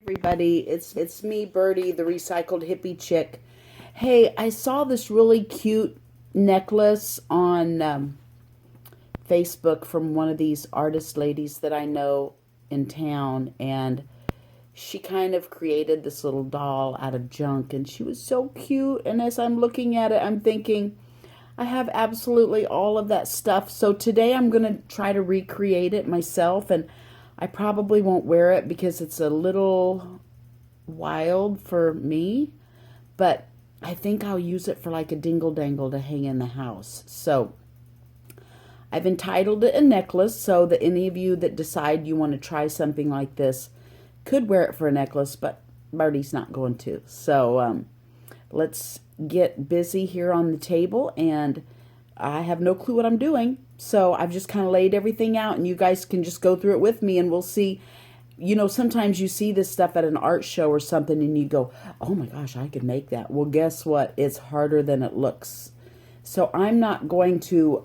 Everybody, it's me, Birdie, the recycled hippie chick. Hey, I saw this really cute necklace on Facebook from one of these artist ladies that I know in town, and she kind of created this little doll out of junk, and she was so cute. And as I'm looking at it, I'm thinking, I have absolutely all of that stuff. So today I'm going to try to recreate it myself, and I probably won't wear it because it's a little wild for me, but I think I'll use it for like a dingle dangle to hang in the house. So I've entitled it a necklace so that any of you that decide you want to try something like this could wear it for a necklace, but Marty's not going to. So let's get busy here on the table, and I have no clue what I'm doing. So I've just kind of laid everything out, and you guys can just go through it with me, and we'll see. You know, sometimes you see this stuff at an art show or something and you go, oh my gosh, I could make that. Well, guess what? It's harder than it looks. So I'm not going to,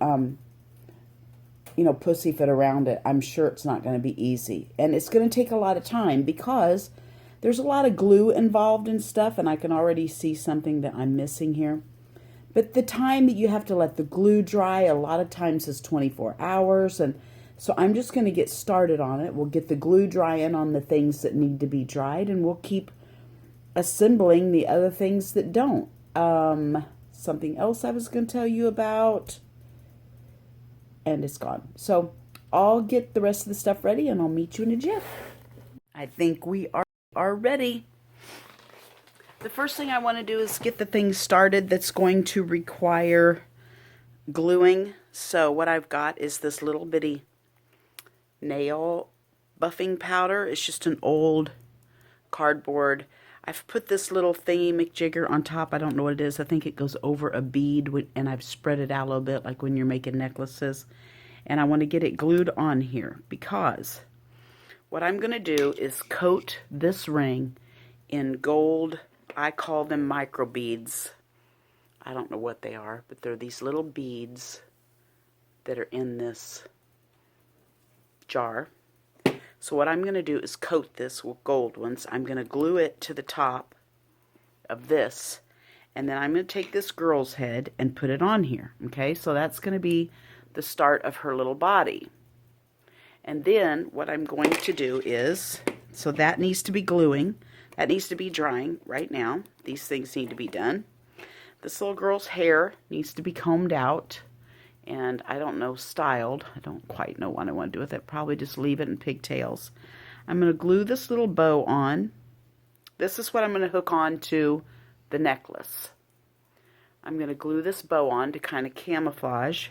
pussyfoot around it. I'm sure it's not going to be easy. And it's going to take a lot of time because there's a lot of glue involved and stuff, and I can already see something that I'm missing here. But the time that you have to let the glue dry, a lot of times is 24 hours, and so I'm just going to get started on it. We'll get the glue drying on the things that need to be dried, and we'll keep assembling the other things that don't. Something else I was going to tell you about, and it's gone. So I'll get the rest of the stuff ready, and I'll meet you in a jiff. I think we are ready. The first thing I want to do is get the thing started that's going to require gluing. So what I've got is this little bitty nail buffing powder. It's just an old cardboard. I've put this little thingy McJigger on top. I don't know what it is. I think it goes over a bead, and I've spread it out a little bit like when you're making necklaces. And I want to get it glued on here because what I'm going to do is coat this ring in gold. I call them micro beads. I don't know what they are, but they're these little beads that are in this jar. So what I'm going to do is coat this with gold ones. I'm going to glue it to the top of this, and then I'm going to take this girl's head and put it on here. Okay, so that's going to be the start of her little body. And then what I'm going to do is, so that needs to be gluing. That needs to be drying right now. These things need to be done. This little girl's hair needs to be combed out. And I don't know, styled. I don't quite know what I want to do with it. Probably just leave it in pigtails. I'm going to glue this little bow on. This is what I'm going to hook on to the necklace. I'm going to glue this bow on to kind of camouflage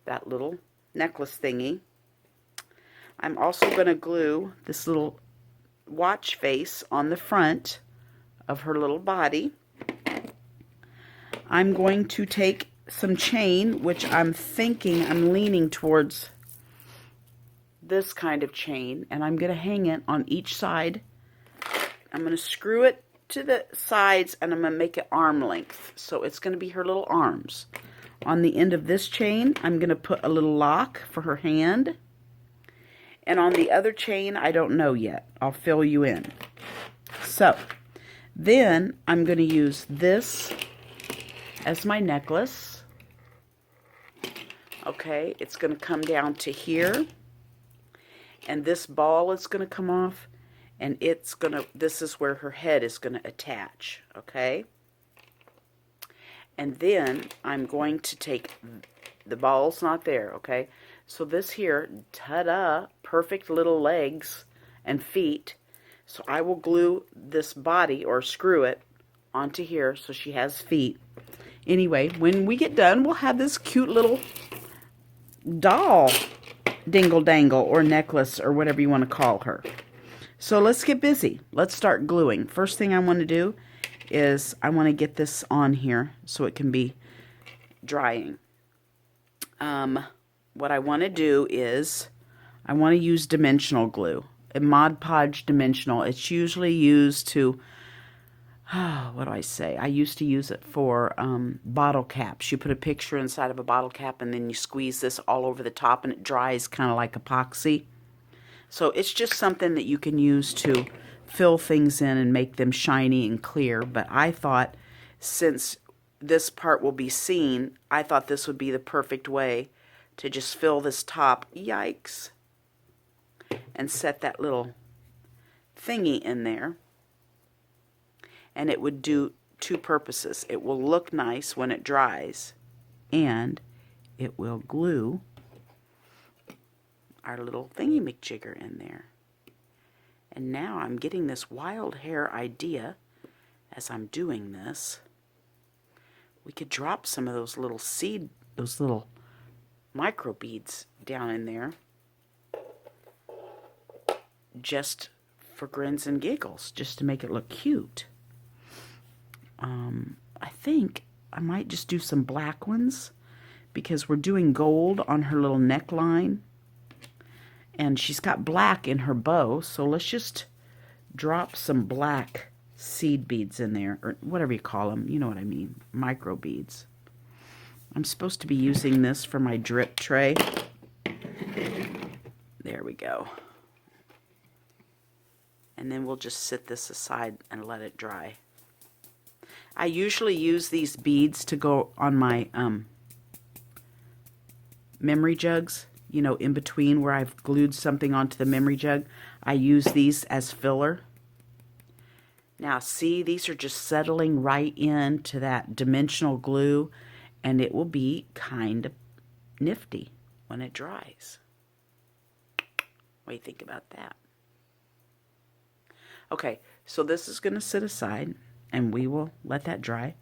that little necklace thingy. I'm also going to glue this little watch face on the front of her little body. I'm going to take some chain, which I'm leaning towards this kind of chain, and I'm going to hang it on each side. I'm going to screw it to the sides, and I'm going to make it arm length. So it's going to be her little arms. On the end of this chain, I'm going to put a little lock for her hand. And on the other chain, I don't know yet. I'll fill you in. So then I'm going to use this as my necklace. Okay, it's going to come down to here, and this ball is going to come off, and this is where her head is going to attach, okay? And then I'm going to take, the ball's not there, okay? So this here, ta-da, perfect little legs and feet. So I will glue this body, or screw it, onto here so she has feet. Anyway, when we get done, we'll have this cute little doll dingle dangle or necklace or whatever you want to call her. So let's get busy. Let's start gluing. First thing I want to do is I want to get this on here so it can be drying. What I want to do is I want to use dimensional glue, a Mod Podge dimensional. It's usually used to, what do I say? I used to use it for bottle caps. You put a picture inside of a bottle cap, and then you squeeze this all over the top, and it dries kind of like epoxy. So it's just something that you can use to fill things in and make them shiny and clear, but I thought since this part will be seen, I thought this would be the perfect way to just fill this top, yikes, and set that little thingy in there. And it would do two purposes. It will look nice when it dries, and it will glue our little thingy-majigger in there. And now I'm getting this wild hair idea as I'm doing this. We could drop some of those little those little micro beads down in there just for grins and giggles, just to make it look cute. I think I might just do some black ones because we're doing gold on her little neckline. And she's got black in her bow, so let's just drop some black seed beads in there, or whatever you call them, you know what I mean, micro beads. I'm supposed to be using this for my drip tray. There we go. And then we'll just sit this aside and let it dry. I usually use these beads to go on my memory jugs. You know, in between where I've glued something onto the memory jug, I use these as filler. Now see, these are just settling right into that dimensional glue, and it will be kind of nifty when it dries. What do you think about that? Okay, so this is going to sit aside, and we will let that dry.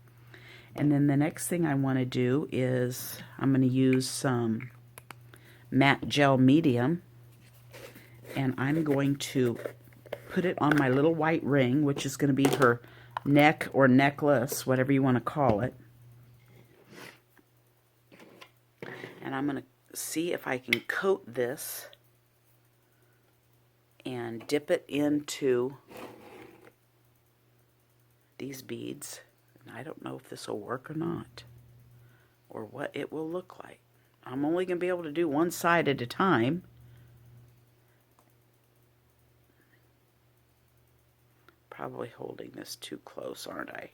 And then the next thing I want to do is I'm going to use some matte gel medium, and I'm going to put it on my little white ring, which is going to be her neck or necklace, whatever you want to call it. And I'm going to see if I can coat this and dip it into these beads. And I don't know if this will work or not, or what it will look like. I'm only going to be able to do one side at a time. Probably holding this too close, aren't I?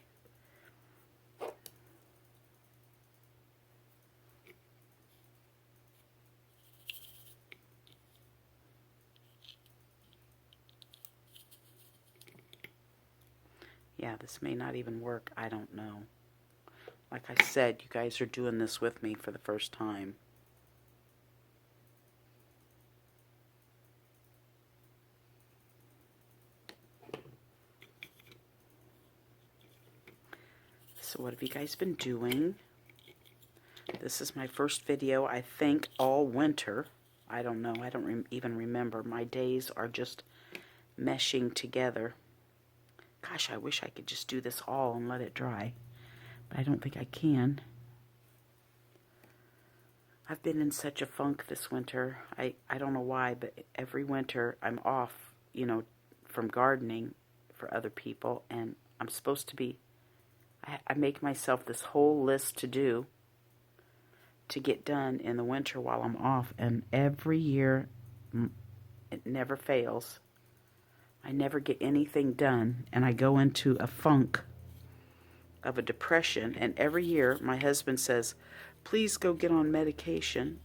Yeah, this may not even work. I don't know. Like I said, you guys are doing this with me for the first time. So what have you guys been doing? This is my first video, I think, all winter. I don't know. I don't even remember. My days are just meshing together. Gosh, I wish I could just do this all and let it dry. But I don't think I can. I've been in such a funk this winter. I don't know why, but every winter I'm off, you know, from gardening for other people. And I'm supposed to be, I make myself this whole list to do to get done in the winter while I'm off. And every year, it never fails. I never get anything done, and I go into a funk of a depression. And every year, my husband says, please go get on medication.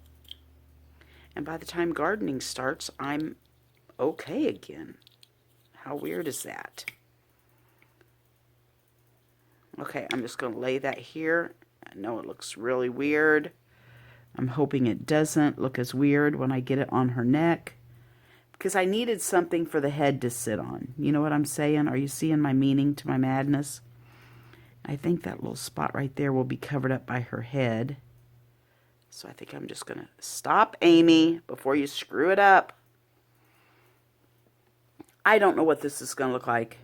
And by the time gardening starts, I'm okay again. How weird is that? Okay, I'm just going to lay that here. I know it looks really weird. I'm hoping it doesn't look as weird when I get it on her neck, because I needed something for the head to sit on. You know what I'm saying? Are you seeing my meaning to my madness? I think that little spot right there will be covered up by her head. So I think I'm just going to stop, Amy, before you screw it up. I don't know what this is going to look like.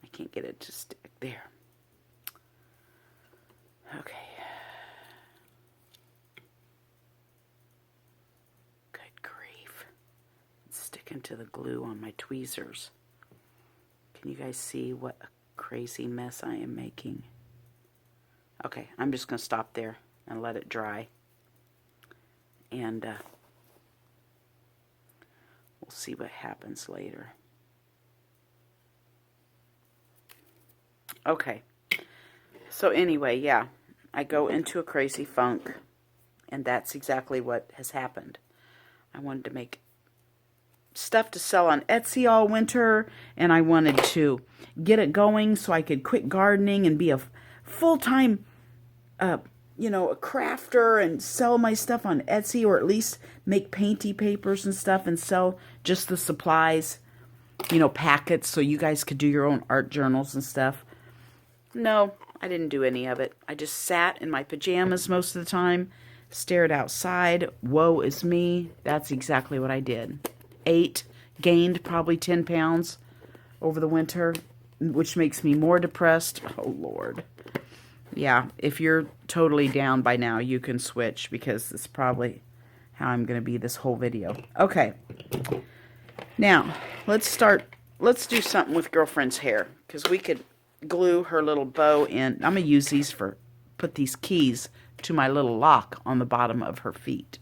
I can't get it to stick there. Okay. Good grief. It's sticking to the glue on my tweezers. Can you guys see what a crazy mess I am making? Okay, I'm just going to stop there. and let it dry. And we'll see what happens later. Okay. So anyway, yeah, I go into a crazy funk, and that's exactly what has happened. I wanted to make stuff to sell on Etsy all winter, and I wanted to get it going so I could quit gardening and be a full-time, you know, a crafter and sell my stuff on Etsy, or at least make painty papers and stuff and sell just the supplies, you know, packets, so you guys could do your own art journals and stuff. No, I didn't do any of it. I just sat in my pajamas most of the time, stared outside. Woe is me. That's exactly what I did. Ate, gained probably 10 pounds over the winter, which makes me more depressed. Oh, Lord. Yeah, if you're totally down by now, you can switch, because it's probably how I'm going to be this whole video. Okay. Now, let's do something with girlfriend's hair, because we could glue her little bow in. I'm going to use these put these keys to my little lock on the bottom of her feet.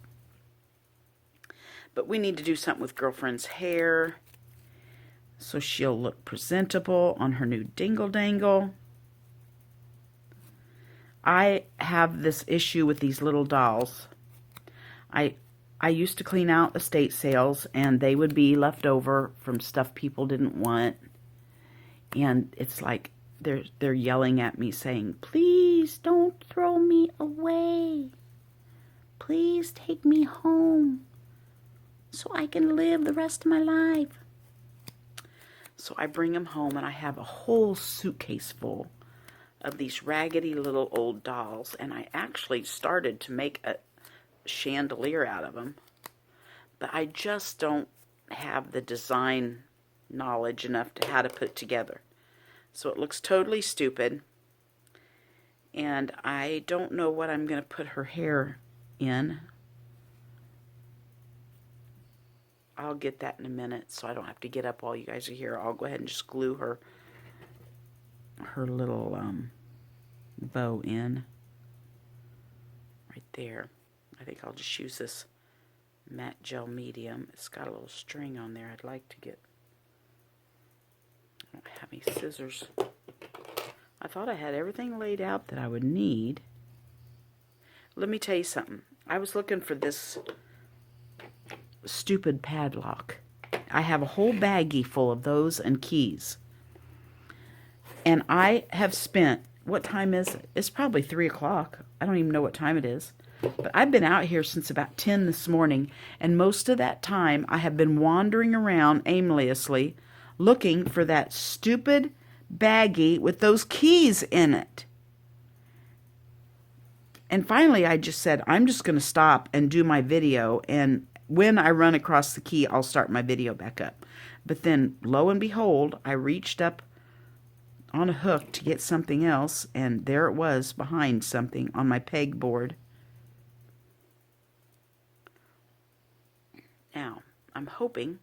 But we need to do something with girlfriend's hair so she'll look presentable on her new Dingle Dangle. I have this issue with these little dolls. I used to clean out estate sales, and they would be left over from stuff people didn't want. And it's like they're yelling at me saying, "Please don't throw me away. Please take me home so I can live the rest of my life." So I bring them home, and I have a whole suitcase full of these raggedy little old dolls, and I actually started to make a chandelier out of them, but I just don't have the design knowledge enough to how to put it together. So it looks totally stupid, and I don't know what I'm going to put her hair in. I'll get that in a minute, so I don't have to get up while you guys are here. I'll go ahead and just glue her little bow in right there. I think I'll just use this matte gel medium. It's got a little string on there. I'd like to get... I don't have any scissors. I thought I had everything laid out that I would need. Let me tell you something. I was looking for this stupid padlock. I have a whole baggie full of those and keys. And I have spent, what time is it? It's probably 3 o'clock. I don't even know what time it is. But I've been out here since about 10 this morning, and most of that time I have been wandering around aimlessly looking for that stupid baggie with those keys in it. And finally I just said, I'm just going to stop and do my video, and when I run across the key, I'll start my video back up. But then, lo and behold, I reached up on a hook to get something else, and there it was behind something on my pegboard. Now, I'm hoping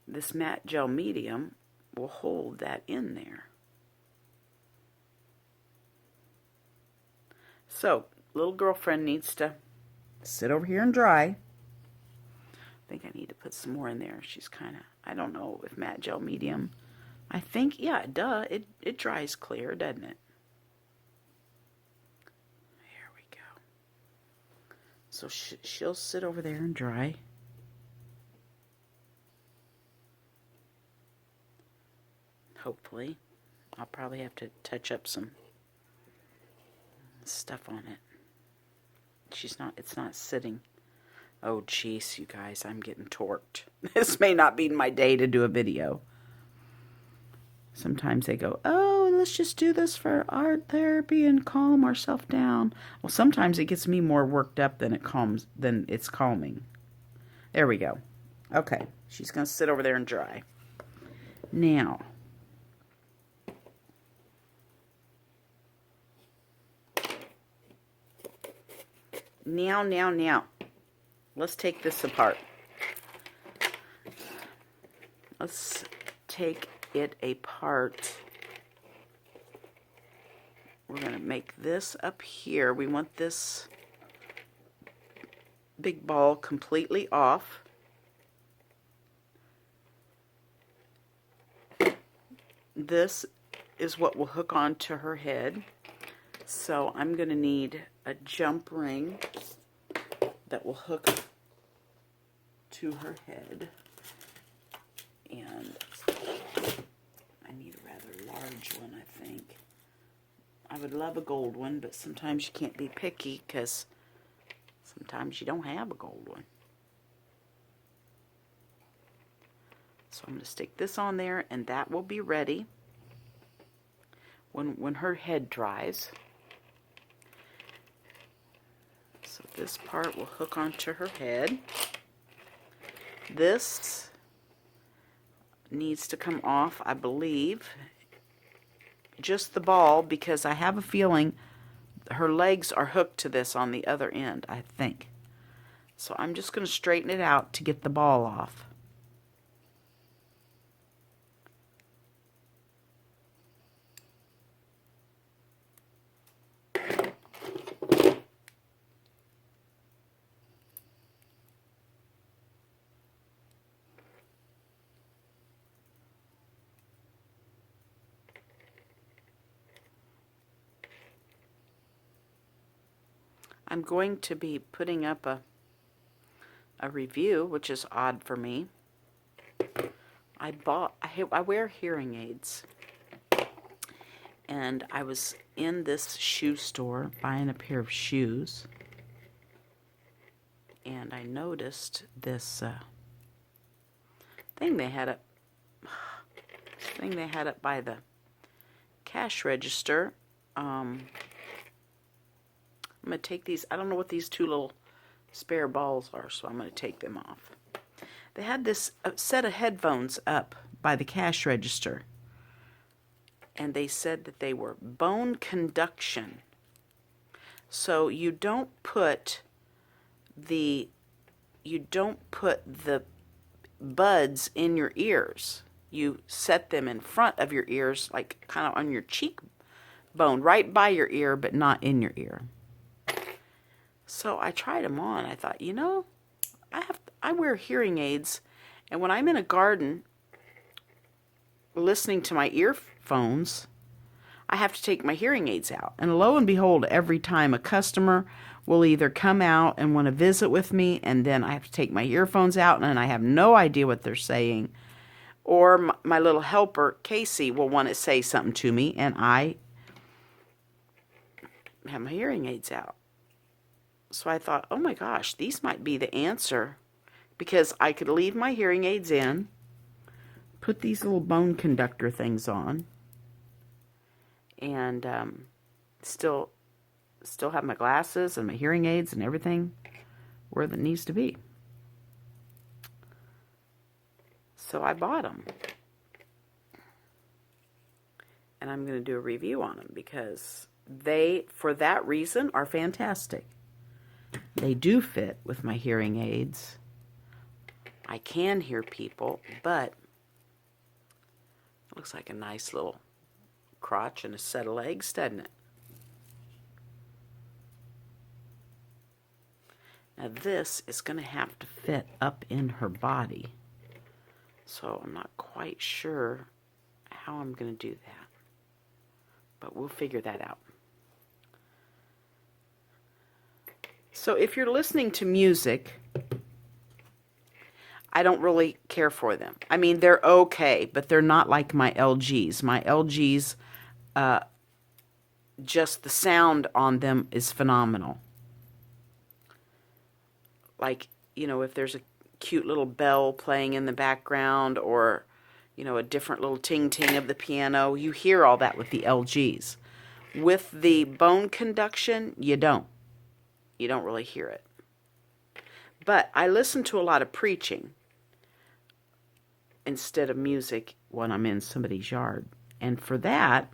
this matte gel medium will hold that in there. So, little girlfriend needs to sit over here and dry. I think I need to put some more in there. She's kind of, I don't know if matte gel medium, I think, yeah, it dries clear, doesn't it? There we go. So she'll sit over there and dry. Hopefully. I'll probably have to touch up some stuff on it. It's not sitting. Oh, jeez, you guys, I'm getting torqued. This may not be my day to do a video. Sometimes they go, oh, let's just do this for art therapy and calm ourselves down. Well, sometimes it gets me more worked up than it's calming. There we go. Okay, she's going to sit over there and dry. Now, let's take this apart. Let's take it apart we're going to make this up here. We want this big ball completely off. This is what will hook onto her head. So I'm going to need a jump ring that will hook to her head. And I need a rather large one, I think. I would love a gold one, but sometimes you can't be picky because sometimes you don't have a gold one. So I'm going to stick this on there, and that will be ready when her head dries. So this part will hook onto her head. This needs to come off, I believe, just the ball, because I have a feeling her legs are hooked to this on the other end, I think. So I'm just going to straighten it out to get the ball off. I'm going to be putting up a review, which is odd for me. I wear hearing aids, and I was in this shoe store buying a pair of shoes, and I noticed this thing they had up by the cash register. I'm going to take these, I don't know what these two little spare balls are, so I'm going to take them off. They had this set of headphones up by the cash register, and they said that they were bone conduction. So you don't put the buds in your ears. You set them in front of your ears, like kind of on your cheekbone, right by your ear, but not in your ear. So I tried them on. I thought, you know, I wear hearing aids, and when I'm in a garden listening to my earphones, I have to take my hearing aids out. And lo and behold, every time a customer will either come out and want to visit with me, and then I have to take my earphones out, and I have no idea what they're saying, or my little helper, Casey, will want to say something to me, and I have my hearing aids out. So I thought, oh my gosh, these might be the answer, because I could leave my hearing aids in, put these little bone conductor things on, and still have my glasses and my hearing aids and everything where it needs to be. So I bought them, and I'm going to do a review on them, because they, for that reason, are fantastic. They do fit with my hearing aids. I can hear people, but it looks like a nice little crotch and a set of legs, doesn't it? Now this is going to have to fit up in her body. So I'm not quite sure how I'm going to do that. But we'll figure that out. So if you're listening to music, I don't really care for them. I mean, they're okay, but they're not like my LGs. My LGs, just the sound on them is phenomenal. Like, you know, if there's a cute little bell playing in the background, or, you know, a different little ting-ting of the piano, you hear all that with the LGs. With the bone conduction, you don't. You don't really hear it. But I listen to a lot of preaching instead of music when I'm in somebody's yard. And for that,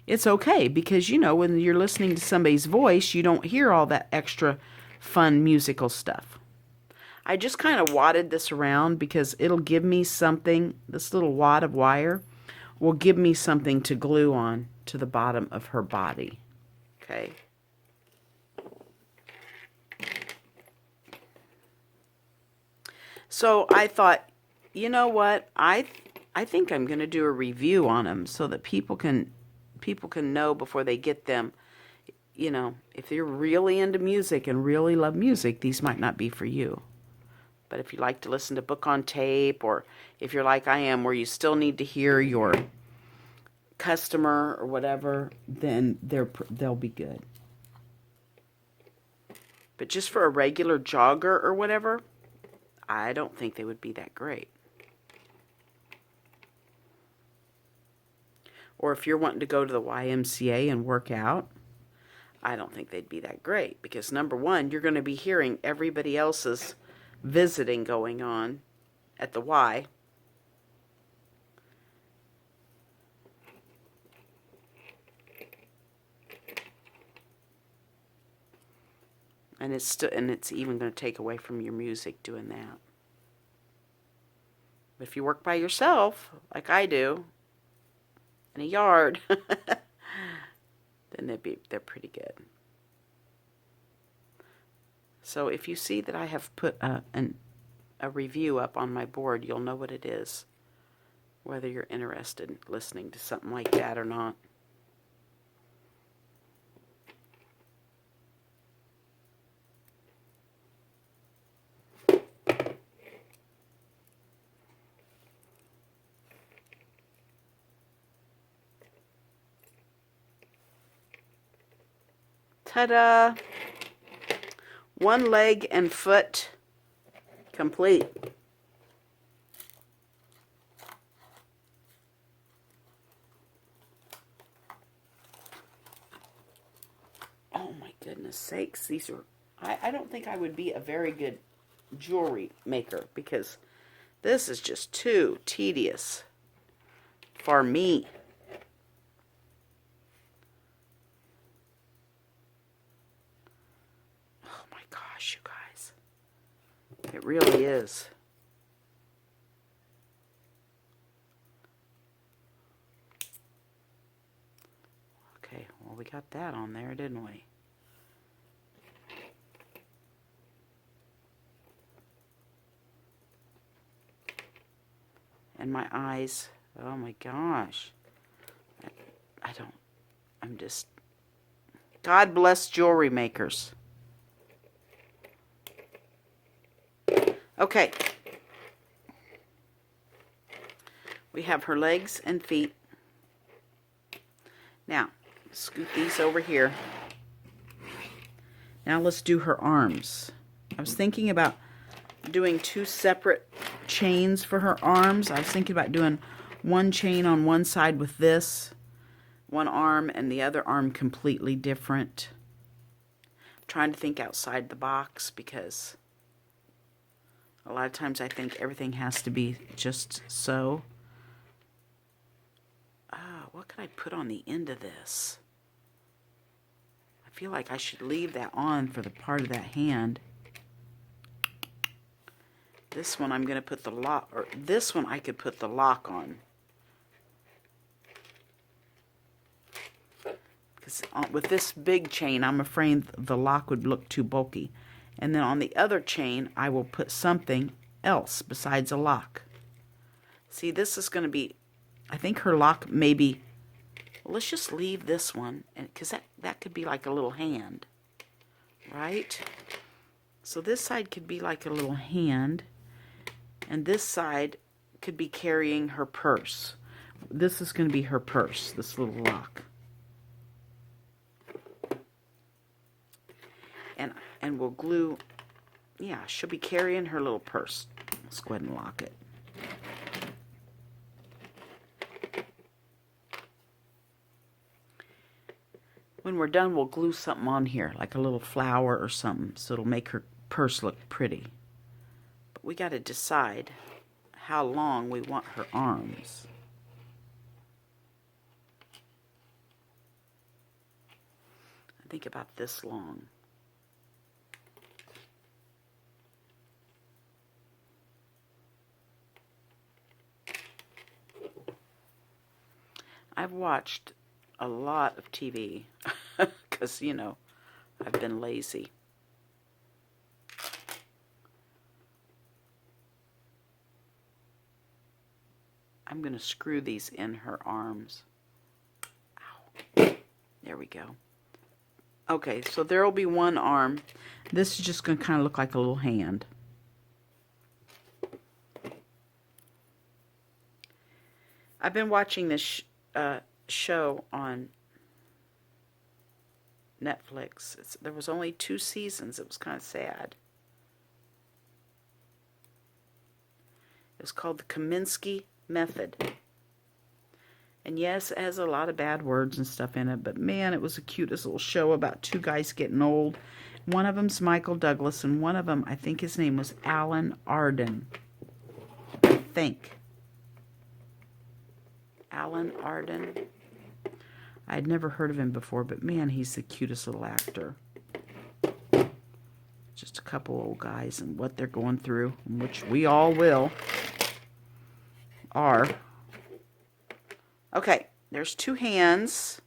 it's okay, because, you know, when you're listening to somebody's voice, you don't hear all that extra fun musical stuff. I just kind of wadded this around because it'll give me something, this little wad of wire will give me something to glue on to the bottom of her body. Okay. So I thought, you know what? I think I'm going to do a review on them so that people can know before they get them. You know, if you're really into music and really love music, these might not be for you. But if you like to listen to book on tape, or if you're like I am, where you still need to hear your customer or whatever, then they'll be good. But just for a regular jogger or whatever, I don't think they would be that great. Or if you're wanting to go to the YMCA and work out, I don't think they'd be that great. Because number one, you're going to be hearing everybody else's visiting going on at the Y. And it's even going to take away from your music doing that. But if you work by yourself, like I do, in a yard, then they're pretty good. So if you see that I have put a review up on my board, you'll know what it is, whether you're interested in listening to something like that or not. Ta-da! One leg and foot complete. Oh my goodness sakes, these are... I don't think I would be a very good jewelry maker because this is just too tedious for me. Oh my gosh, you guys. It really is. Okay, well, we got that on there, didn't we? And my eyes, oh my gosh. I'm just, God bless jewelry makers. Okay. We have her legs and feet. Now, scoot these over here. Now let's do her arms. I was thinking about doing two separate chains for her arms. I was thinking about doing one chain on one side with this one arm and the other arm completely different. I'm trying to think outside the box because a lot of times I think everything has to be just so. What could I put on the end of this? I feel like I should leave that on for the part of that hand. This one I'm going to put the lock, or this one I could put the lock on. Because with this big chain, I'm afraid the lock would look too bulky. And then on the other chain, I will put something else besides a lock. See, this is going to be, I think her lock maybe, well, let's just leave this one, because that could be like a little hand, right? So this side could be like a little hand, and this side could be carrying her purse. This is going to be her purse, this little lock. And we'll glue, yeah, she'll be carrying her little purse. Let's go ahead and lock it. When we're done, we'll glue something on here, like a little flower or something, so it'll make her purse look pretty. But we got to decide how long we want her arms. I think about this long. I've watched a lot of TV because, you know, I've been lazy. I'm going to screw these in her arms. Ow. There we go. Okay, so there will be one arm. This is just going to kind of look like a little hand. I've been watching this show on Netflix. There was only 2 seasons. It was kind of sad. It was called The Kaminsky Method. And yes, it has a lot of bad words and stuff in it, but man, it was the cutest little show about 2 guys getting old. One of them's Michael Douglas, and one of them, I think his name was Alan Arden. I think. Alan Arden. I'd never heard of him before, but man, he's the cutest little actor. Just a couple old guys and what they're going through, which we all are. Okay, there's 2 hands.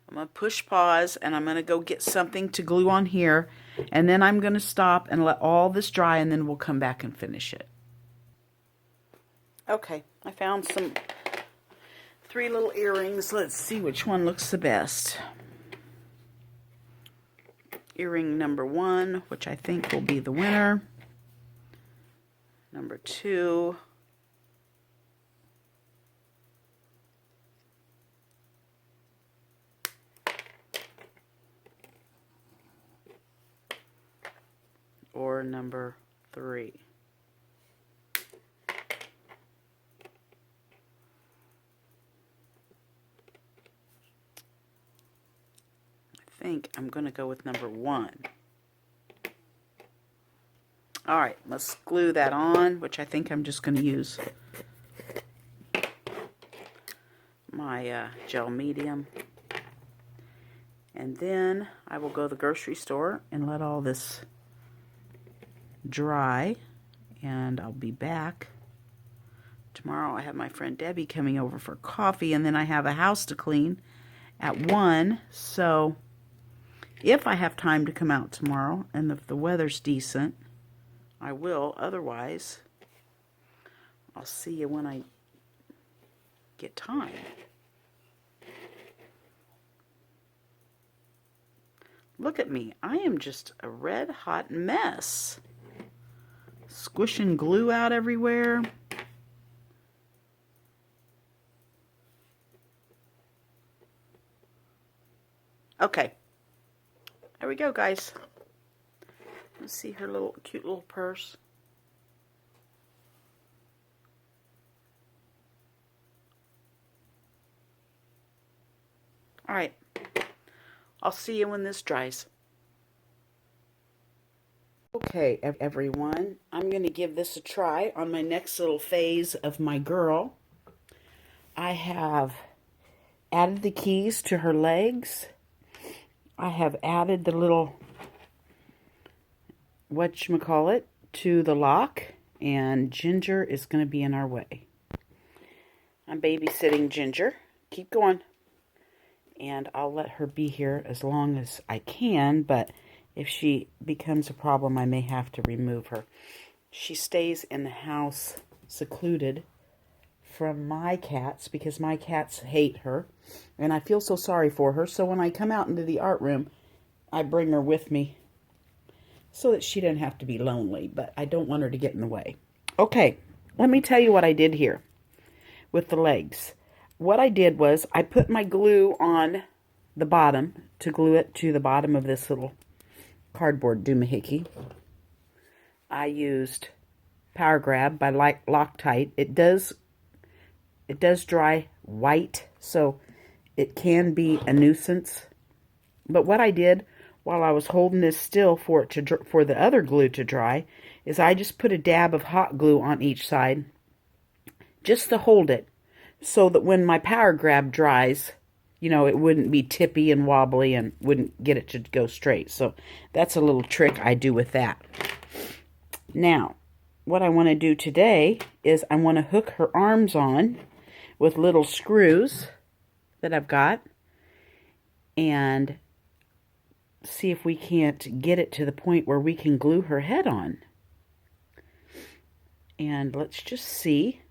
I'm going to push pause, and I'm going to go get something to glue on here, and then I'm going to stop and let all this dry, and then we'll come back and finish it. Okay, I found 3 little earrings. Let's see which one looks the best. Earring number 1, which I think will be the winner. Number 2. Or number 3. I think I'm going to go with number 1. Alright, let's glue that on, which I think I'm just going to use my gel medium. And then I will go to the grocery store and let all this dry, and I'll be back. Tomorrow I have my friend Debbie coming over for coffee, and then I have a house to clean at 1, so if I have time to come out tomorrow, and if the weather's decent, I will. Otherwise, I'll see you when I get time. Look at me. I am just a red-hot mess. Squishing glue out everywhere. Okay. There we go, guys. Let's see her little cute little purse. All right. I'll see you when this dries. Okay, everyone. I'm going to give this a try on my next little phase of my girl. I have added the keys to her legs. I have added the little whatchamacallit to the lock, and Ginger is going to be in our way. I'm babysitting Ginger. Keep going. And I'll let her be here as long as I can, but if she becomes a problem, I may have to remove her. She stays in the house secluded from my cats because my cats hate her, and I feel so sorry for her, so when I come out into the art room, I bring her with me so that she doesn't have to be lonely, but I don't want her to get in the way. Okay, let me tell you what I did here with the legs. What I did was I put my glue on the bottom to glue it to the bottom of this little cardboard doohickey. I used Power Grab by Loctite. It does dry white, so it can be a nuisance. But what I did while I was holding this still for the other glue to dry is I just put a dab of hot glue on each side just to hold it, so that when my Power Grab dries, you know, it wouldn't be tippy and wobbly and wouldn't get it to go straight. So that's a little trick I do with that. Now, what I want to do today is I want to hook her arms on with little screws that I've got and see if we can't get it to the point where we can glue her head on. And let's just see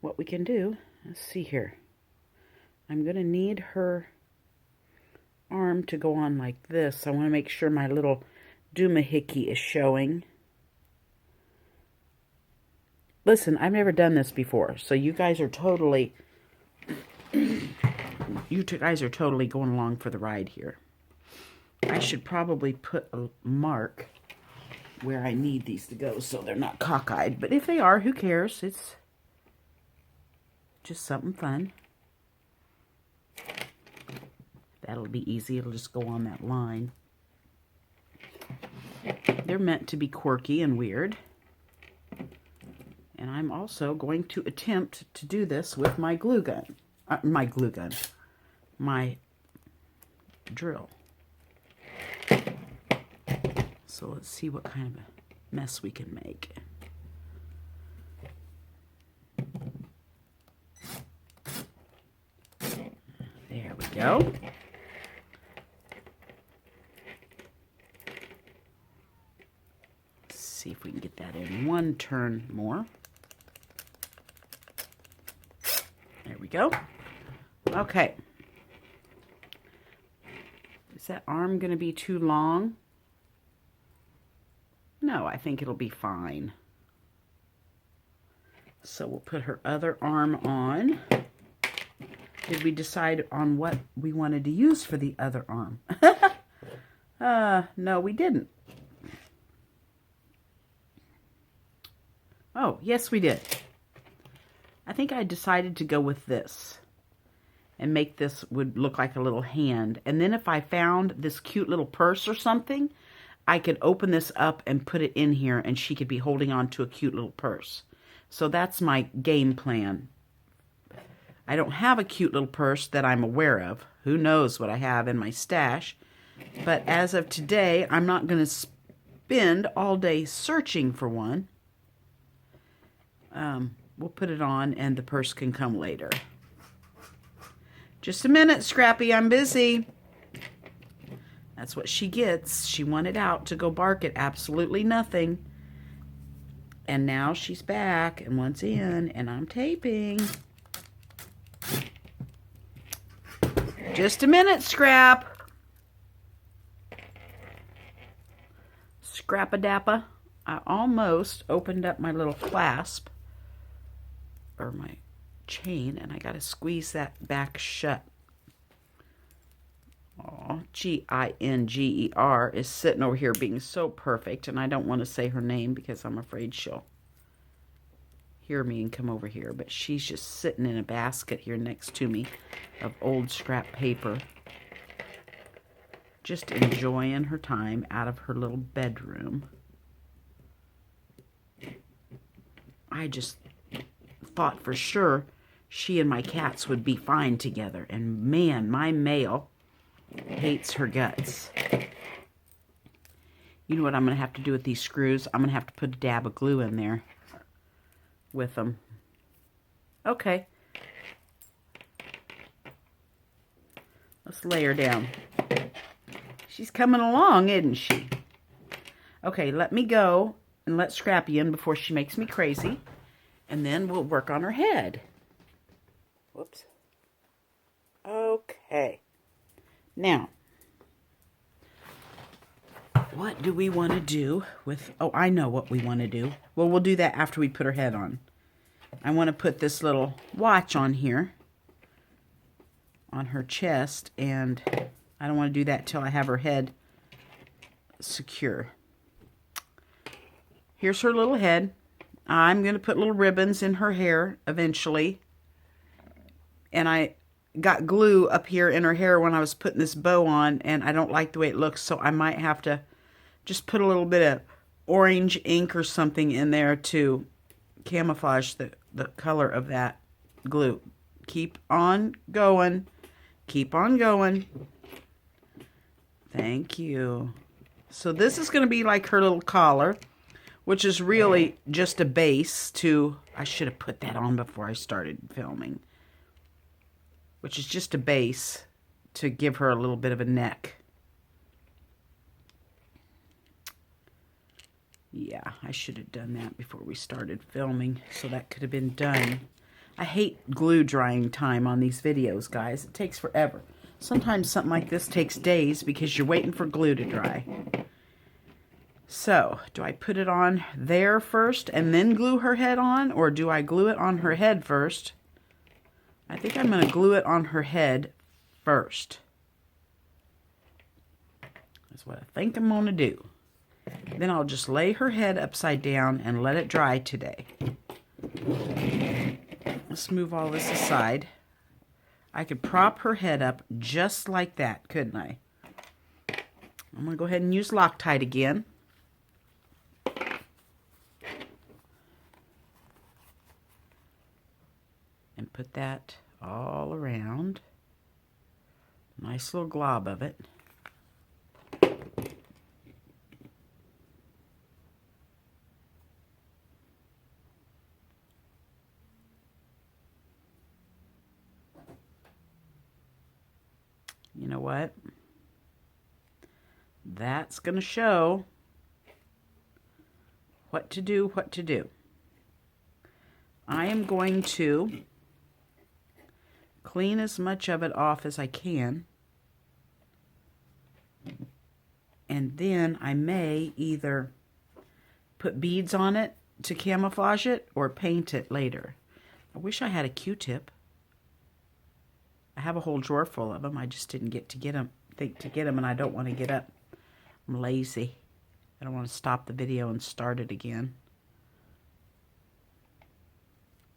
what we can do. Let's see here. I'm going to need her arm to go on like this. I want to make sure my little doomahickey is showing. Listen, I've never done this before, so you guys are totally going along for the ride here. I should probably put a mark where I need these to go so they're not cockeyed, but if they are, who cares? It's just something fun. That'll be easy. It'll just go on that line. They're meant to be quirky and weird. And I'm also going to attempt to do this with my glue gun. My drill. So let's see what kind of a mess we can make. There we go. Let's see if we can get that in one turn more. There we go. Okay. Is that arm going to be too long? No, I think it'll be fine. So we'll put her other arm on. Did we decide on what we wanted to use for the other arm? No, we didn't. Oh, yes, we did. I think I decided to go with this and make this would look like a little hand. And then if I found this cute little purse or something, I could open this up and put it in here and she could be holding on to a cute little purse. So that's my game plan. I don't have a cute little purse that I'm aware of. Who knows what I have in my stash. But as of today, I'm not going to spend all day searching for one. We'll put it on and the purse can come later. Just a minute, Scrappy, I'm busy. That's what she gets. She wanted out to go bark at absolutely nothing. And now she's back and once in and I'm taping. Just a minute, Scrap. Scrap-a-dappa. I almost opened up my little clasp or my chain and I got to squeeze that back shut. Oh, Ginger is sitting over here being so perfect, and I don't want to say her name because I'm afraid she'll hear me and come over here, but she's just sitting in a basket here next to me of old scrap paper, just enjoying her time out of her little bedroom. I just thought for sure she and my cats would be fine together, and man, my male hates her guts. You know what I'm going to have to do with these screws? I'm going to have to put a dab of glue in there with them. Okay. Let's lay her down. She's coming along, isn't she? Okay, let me go and let Scrappy in before she makes me crazy. And then we'll work on her head. Whoops. Okay. Now, what do we want to do with... Oh, I know what we want to do. Well, we'll do that after we put her head on. I want to put this little watch on here, on her chest, and I don't want to do that till I have her head secure. Here's her little head. I'm going to put little ribbons in her hair eventually. And I got glue up here in her hair when I was putting this bow on, and I don't like the way it looks, so I might have to just put a little bit of orange ink or something in there to camouflage the color of that glue. Keep on going. Keep on going. Thank you. So this is going to be like her little collar, which is really just a base to I should have put that on before I started filming. Which is just a base to give her a little bit of a neck. Yeah, I should have done that before we started filming, so that could have been done. I hate glue drying time on these videos, guys. It takes forever. Sometimes something like this takes days because you're waiting for glue to dry. So, do I put it on there first and then glue her head on, or do I glue it on her head first? I think I'm going to glue it on her head first. That's what I think I'm going to do. Then I'll just lay her head upside down and let it dry today. Let's move all this aside. I could prop her head up just like that, couldn't I? I'm going to go ahead and use Loctite again. And put that all around. Nice little glob of it. You know what? That's going to show what to do, what to do. I am going to clean as much of it off as I can. And then I may either put beads on it to camouflage it or paint it later. I wish I had a Q-tip. I have a whole drawer full of them. I just didn't get to get them, and I don't want to get up. I'm lazy. I don't want to stop the video and start it again.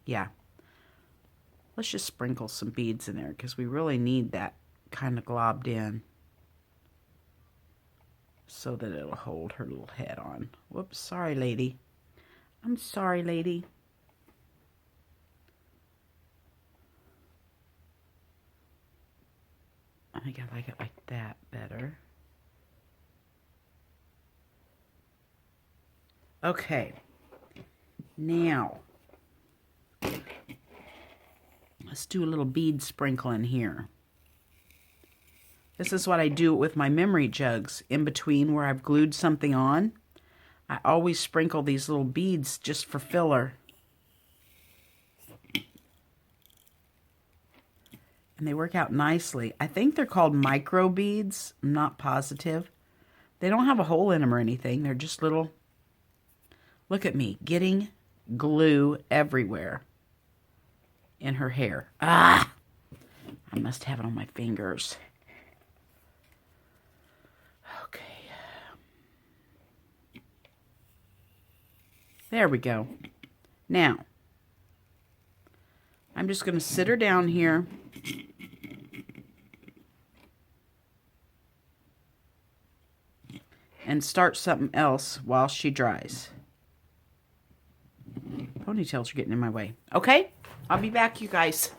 Yeah. Let's just sprinkle some beads in there because we really need that kind of globbed in so that it'll hold her little head on. Whoops, sorry, lady. I'm sorry, lady. I think I like it like that better. Okay. Now, let's do a little bead sprinkling here. This is what I do with my memory jugs in between where I've glued something on. I always sprinkle these little beads just for filler. And they work out nicely. I think they're called micro beads. I'm not positive. They don't have a hole in them or anything. They're just little... Look at me getting glue everywhere in her hair. Ah! I must have it on my fingers. Okay. There we go. Now, I'm just going to sit her down here. And start something else while she dries. Ponytails are getting in my way. Okay, I'll be back, you guys.